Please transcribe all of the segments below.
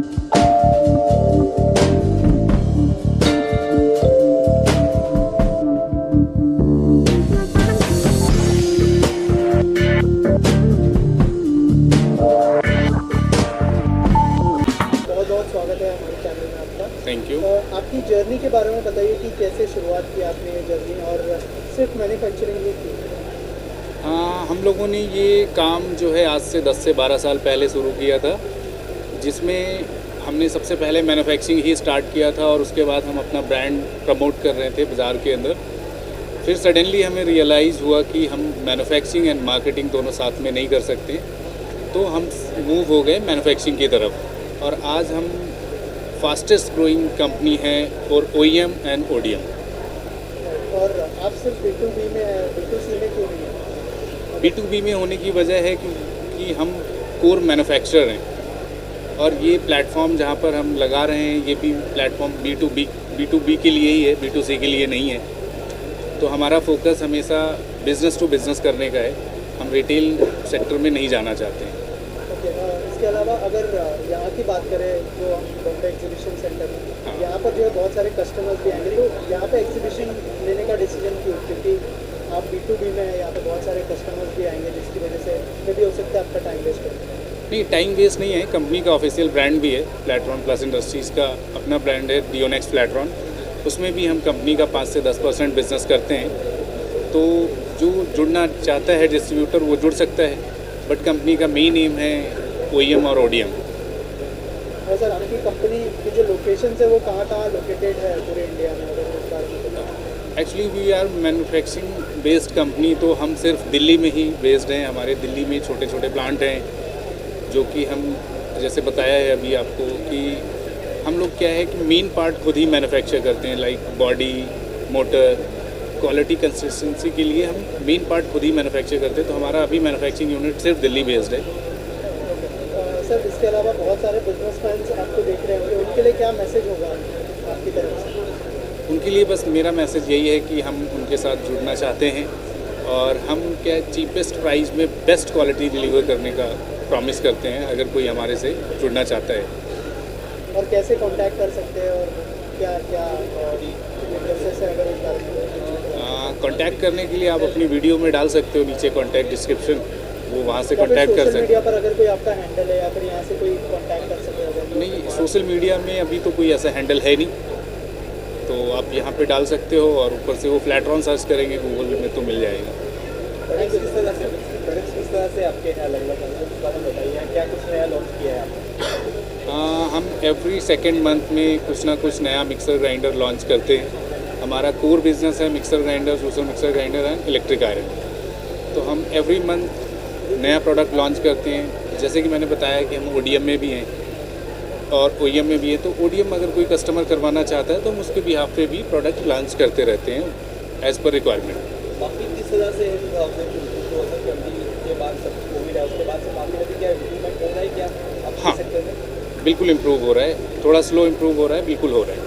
स्वागत है हमारे चैनल में आपका। Thank you. आपकी जर्नी के बारे में बताइए कि कैसे शुरुआत की आपने ये जर्नी और सिर्फ मैन्युफैक्चरिंग ही की? हम लोगों ने ये काम जो है आज से 10 से 12 साल पहले शुरू किया था, जिसमें हमने सबसे पहले मैन्युफैक्चरिंग ही स्टार्ट किया था और उसके बाद हम अपना ब्रांड प्रमोट कर रहे थे बाज़ार के अंदर। फिर सडनली हमें रियलाइज़ हुआ कि हम मैन्युफैक्चरिंग एंड मार्केटिंग दोनों साथ में नहीं कर सकते, तो हम मूव हो गए मैन्युफैक्चरिंग की तरफ। और आज हम फास्टेस्ट ग्रोइंग कंपनी है फॉर OEM एंड ODM। और आप सिर्फ B2B में, B2C में क्यों नहीं है? B2B में होने की वजह है क्योंकि हम कोर मैन्युफैक्चरर हैं और ये प्लेटफॉर्म जहाँ पर हम लगा रहे हैं ये भी प्लेटफॉर्म B2B के लिए ही है, B2C के लिए नहीं है। तो हमारा फोकस हमेशा बिज़नेस टू बिज़नेस करने का है, हम रिटेल सेक्टर में नहीं जाना चाहते हैं। इसके अलावा अगर यहाँ की बात करें जो हम बॉम्बे एग्जीबिशन सेंटर में, यहाँ पर जो है बहुत सारे कस्टमर्स भी आएंगे, तो यहाँ पे एग्जीबिशन लेने का डिसीजन क्यों? क्योंकि आप B2B में हैं, यहाँ पे बहुत सारे कस्टमर्स भी आएंगे जिसकी वजह से मे भी हो सकता है आपका टाइम वेस्ट हो। नहीं, टाइम वेस्ट नहीं है, कंपनी का ऑफिशियल ब्रांड भी है, प्लेटफॉर्म प्लस इंडस्ट्रीज़ का अपना ब्रांड है डियोनेक्स प्लेटफॉर्म, उसमें भी हम कंपनी का 5 से 10% बिजनेस करते हैं। तो जो जुड़ना चाहता है डिस्ट्रीब्यूटर वो जुड़ सकता है, बट कंपनी का मेन एम है OEM और ODM। और सर आपकी कंपनी की जो लोकेशन है वो कहाँ लोकेटेड है पूरे इंडिया में? अगर उस बारे में बताएं। Actually we are manufacturing based company, तो हम सिर्फ दिल्ली में ही बेस्ड हैं। हमारे दिल्ली में छोटे छोटे प्लांट हैं जो कि हम जैसे बताया है अभी आपको कि हम लोग क्या है कि मेन पार्ट खुद ही मैन्युफैक्चर करते हैं, like body, motor, quality consistency के लिए हम मेन पार्ट खुद ही मैन्युफैक्चर करते हैं। तो हमारा अभी मैन्युफैक्चरिंग यूनिट सिर्फ दिल्ली बेस्ड है। सर इसके अलावा बहुत सारे बिजनेसमैन आपको देख रहे होंगे, उनके लिए क्या मैसेज होगा आपकी तरफ से? उनके लिए बस मेरा मैसेज यही है कि हम उनके साथ जुड़ना चाहते हैं और हम क्या चीपेस्ट प्राइस में बेस्ट क्वालिटी डिलीवर करने का प्रॉमिस करते हैं अगर कोई हमारे से जुड़ना चाहता है। और कैसे कांटेक्ट कर सकते हैं और क्या क्या प्रोसेस है अगर इस बारे में? कांटेक्ट करने के लिए आप अपनी वीडियो में डाल सकते हो नीचे कॉन्टैक्ट डिस्क्रिप्शन, वो वहाँ से कांटेक्ट कर सकते हैं। मीडिया पर अगर कोई आपका हैंडल है या फिर यहाँ से कोई कांटेक्ट कर सकते हैं? नहीं, सोशल मीडिया में अभी तो कोई ऐसा हैंडल है नहीं, तो आप यहाँ पे डाल सकते हो और ऊपर से वो फ्लैटरॉन सर्च करेंगे गूगल में तो मिल जाएगा। किस तरह से आपके यहाँ अलग अलग बताइए, क्या कुछ नया लॉन्च किया है आपने? हम एवरी सेकेंड मंथ में कुछ ना कुछ नया मिक्सर ग्राइंडर लॉन्च करते हैं। हमारा कोर बिजनेस है mixer grinder, juicer mixer grinder and electric iron. तो हम एवरी मंथ नया प्रोडक्ट लॉन्च करते हैं। जैसे कि मैंने बताया कि हम ODM में भी हैं और OEM में भी है, तो ODM अगर कोई कस्टमर करवाना चाहता है तो हम उसके बिहाफ पे भी प्रोडक्ट लॉन्च करते रहते हैं एज़ पर रिक्वायरमेंट। बाकी 30,000 से के बाद सब कोविड है, उसके बाद से काफ़ी क्या इम्प्रूवमेंट हो रहा है क्या आपके हाँ, सेक्टर में? बिल्कुल इम्प्रूव हो रहा है, थोड़ा स्लो इम्प्रूव हो रहा है, बिल्कुल हो रहा है।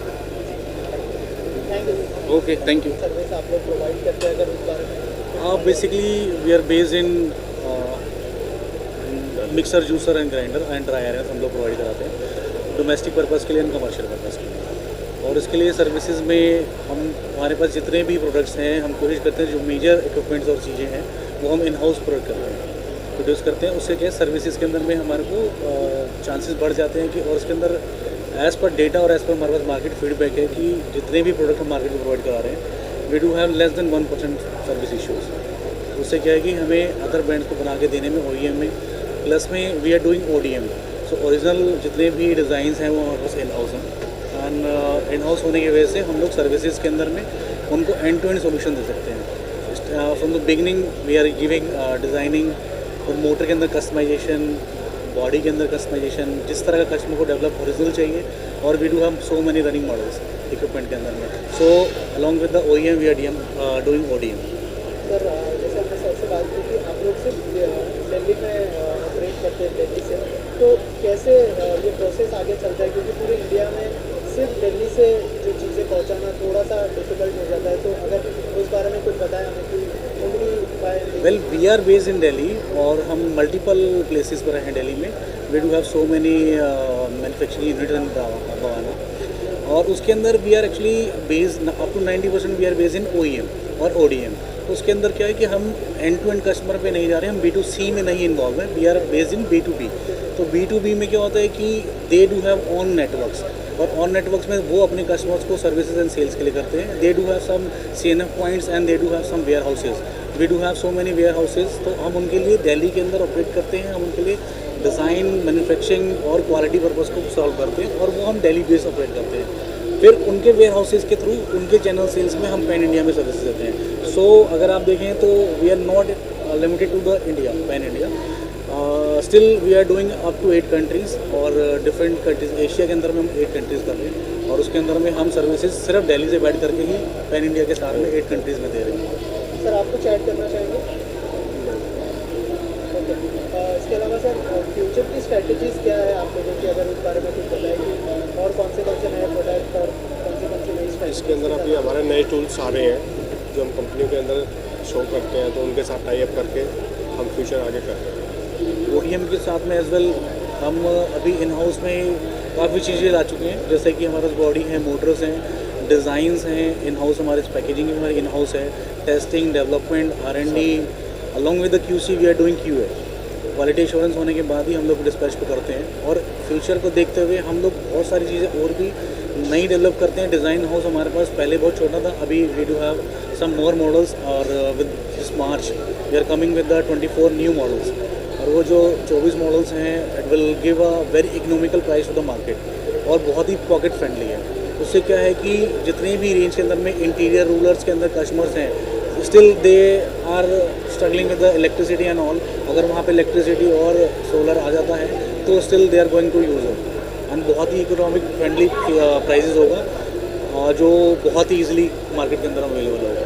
Thank you. Okay, thank you. Service आप लोग प्रोवाइड करते हैं अगर उस बारे में? Basically we are based in mixer, juicer and grinder and dry iron हम लोग प्रोवाइड कराते हैं डोमेस्टिक पर्पज़ के लिए एंड कमर्शियल पर्पज़ के लिए। और इसके लिए सर्विसेज में हमारे पास जितने भी प्रोडक्ट्स हैं हम कोशिश करते हैं जो मेजर इक्विपमेंट्स और चीज़ें हैं वो हम इन हाउस प्रोड्यूस करते हैं। उससे क्या सर्विसेज के अंदर में हमारे को चांसेस बढ़ जाते हैं कि, और उसके अंदर एज़ पर डेटा और एज़ पर हमारे पास मार्केट फीडबैक है कि जितने भी प्रोडक्ट हम मार्केट में प्रोवाइड करा रहे हैं we do have less than 1% service issues. उससे क्या है कि हमें अदर ब्रांड्स को बना के देने में OEM में प्लस में we are doing ODM। So original जितने भी डिज़ाइंस हैं वो हमारे पास in house and in house हाउस होने की वजह से हम लोग सर्विसेज के अंदर में उनको एंड टू एंड सोल्यूशन दे सकते हैं। From the beginning we are giving designing और मोटर के अंदर कस्टमाइजेशन, बॉडी के अंदर कस्टमाइजेशन, जिस तरह का कस्टमर को डेवलप ओरिजिनल चाहिए। और we do have so many running models equipment के अंदर में। So along with the OEM we are doing ODM। Sir जैसे हमने सर से बात की कि आप लोग सिर्फ दिल्ली में ऑपरेट करते हैं दिल्ली से, तो कैसे ये प्रोसेस आगे चलता है? क्योंकि पूरे इंडिया में सिर्फ दिल्ली से जो चीज़ें पहुंचाना थोड़ा सा डिफिकल्ट हो जाता है, तो अगर उस बारे में कुछ बताएं हमें कि well we are based in Delhi और हम मल्टीपल प्लेसेस पर हैं दिल्ली में। We do have so many manufacturing unit in Bawana, और उसके अंदर we are actually based up to 90% we are based in OEM और ODM। तो उसके अंदर क्या है कि हम एंड टू एंड कस्टमर पे नहीं जा रहे हैं, हम B2C में नहीं इन्वॉल्व हैं, we are based in B2B। तो B2B में क्या होता है कि दे डू हैव ऑन नेटवर्क्स, और ऑन नेटवर्क्स में वो अपने कस्टमर्स को सर्विसेज एंड सेल्स के लिए करते हैं। They do have some CNF points and they do have some warehouses, we do have so many warehouses. तो हम उनके लिए दिल्ली के अंदर ऑपरेट करते हैं, हम उनके लिए डिज़ाइन, मैन्युफैक्चरिंग और क्वालिटी पर्पज़ को सॉल्व करते हैं, और वो हम दिल्ली बेस ऑपरेट करते हैं। फिर उनके वेयर हाउसेज के थ्रू उनके चैनल सेल्स में हम पैन इंडिया में सर्विस देते हैं। सो अगर आप देखें तो we are not limited to the India, pan India, still we are doing up to 8 countries, और डिफरेंट कंट्रीज़ एशिया के अंदर में हम 8 कंट्रीज़ कर रहे हैं, और उसके अंदर में हम सर्विसेज सिर्फ दिल्ली से बैठ करके ही पैन इंडिया के साथ में 8 कंट्रीज़ में दे रहे हैं। सर आप कुछ ऐड करना चाहेंगे? ओके, इसके अलावा सर फ्यूचर की स्ट्रैटेजीज़ क्या है आप लोगों की, अगर उस बारे में कुछ बताएंगे, और कौन से नए प्रोडक्ट और कौन से नई स्ट्रैटेजी? इसके अंदर अभी हमारे नए टूल्स आ रहे हैं जो हम कंपनियों के अंदर शो करते हैं, तो उनके साथ टाई अप करके हम फ्यूचर आगे कर रहे हैं। OEM के साथ में एज वेल हम अभी इन हाउस में काफ़ी चीज़ें ला चुके हैं, जैसे कि हमारे पास बॉडी है, मोटर्स हैं, डिज़ाइंस हैं इन हाउस, हमारे पैकेजिंग हमारी इन हाउस है, testing, development, R&D, along with the QC we are doing QA। Quality assurance होने के बाद ही हम लोग डिस्पैच पे करते हैं, और फ्यूचर को देखते हुए हम लोग बहुत सारी चीज़ें और भी नई डेवलप करते हैं। डिज़ाइन हाउस हमारे पास पहले बहुत छोटा था, अभी we do have some more models, और with this March we are coming with the 24 new models, और वो जो 24 मॉडल्स हैं it will give a very economical price to the market, और बहुत ही पॉकेट फ्रेंडली है। उससे क्या है कि जितने भी रेंज के अंदर में इंटीरियर रूलर्स के अंदर कस्टमर्स हैं, still they are struggling with the electricity and all. अगर वहाँ पे इलेक्ट्रिसिटी और सोलर आ जाता है तो still they are going to use it, and बहुत ही इकोनॉमिक फ्रेंडली प्राइजेज होगा, और जो बहुत ही ईजिली मार्केट के अंदर अवेलेबल होगा।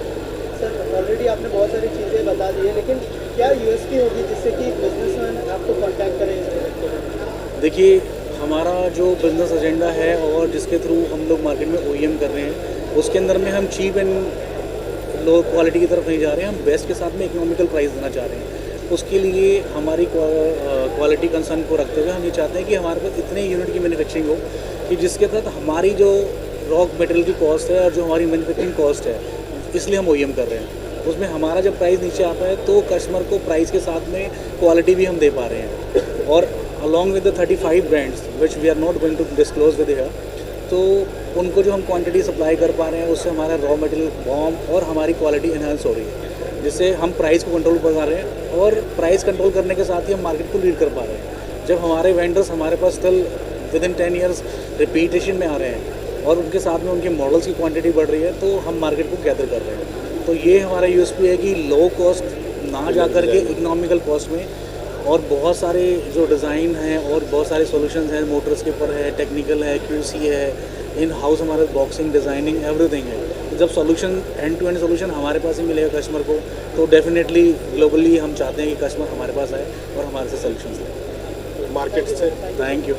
सर ऑलरेडी आपने बहुत सारी चीज़ें बता दी है, लेकिन क्या USP होगी जिससे कि बिजनेसमैन आपको कांटेक्ट करें इस प्रोडक्ट के लिए? देखिए, हमारा जो बिज़नेस एजेंडा है और जिसके थ्रू हम लोग मार्केट में OEM कर रहे हैं, उसके अंदर में हम चीप एंड लो क्वालिटी की तरफ नहीं जा रहे हैं, हम बेस्ट के साथ में इकोनॉमिकल प्राइस देना चाह रहे हैं। उसके लिए हमारी क्वालिटी कंसर्न को रखते हुए हम ये चाहते हैं कि हमारे पास इतने यूनिट की मैन्युफैक्चरिंग हो कि जिसके तहत हमारी जो रॉ मटेरियल की कॉस्ट है और जो हमारी मैन्युफैक्चरिंग कॉस्ट है, इसलिए हम OEM कर रहे हैं, उसमें हमारा जब प्राइस नीचे आता है तो कस्टमर को प्राइस के साथ में क्वालिटी भी हम दे पा रहे हैं। और along with the 35 brands which we are not going to disclose with here, तो उनको जो हम क्वांटिटी सप्लाई कर पा रहे हैं उससे हमारा रॉ मटेरियल बॉम और हमारी क्वालिटी इन्हांस हो रही है, जिससे हम प्राइस को कंट्रोल कर पा रहे हैं, और प्राइस कंट्रोल करने के साथ ही हम मार्केट को लीड कर पा रहे हैं। जब हमारे वेंडर्स हमारे पास still within 10 years repetition में आ रहे हैं और उनके साथ में उनके मॉडल्स की क्वांटिटी बढ़ रही है, तो हम मार्केट को गैदर कर रहे हैं। तो ये हमारा USP है कि लो कॉस्ट ना जा कर के इकोनॉमिकल कॉस्ट में, और बहुत सारे जो डिज़ाइन हैं और बहुत सारे सॉल्यूशंस हैं, मोटर्स के ऊपर है, टेक्निकल है, QC है, इन हाउस हमारे बॉक्सिंग, डिज़ाइनिंग, एवरीथिंग है। तो जब solution end to end solution हमारे पास ही मिलेगा कस्टमर को, तो डेफिनेटली ग्लोबली हम चाहते हैं कि कस्टमर हमारे पास आए और हमारे से सॉल्यूशंस लें। मार्केट से थैंक यू।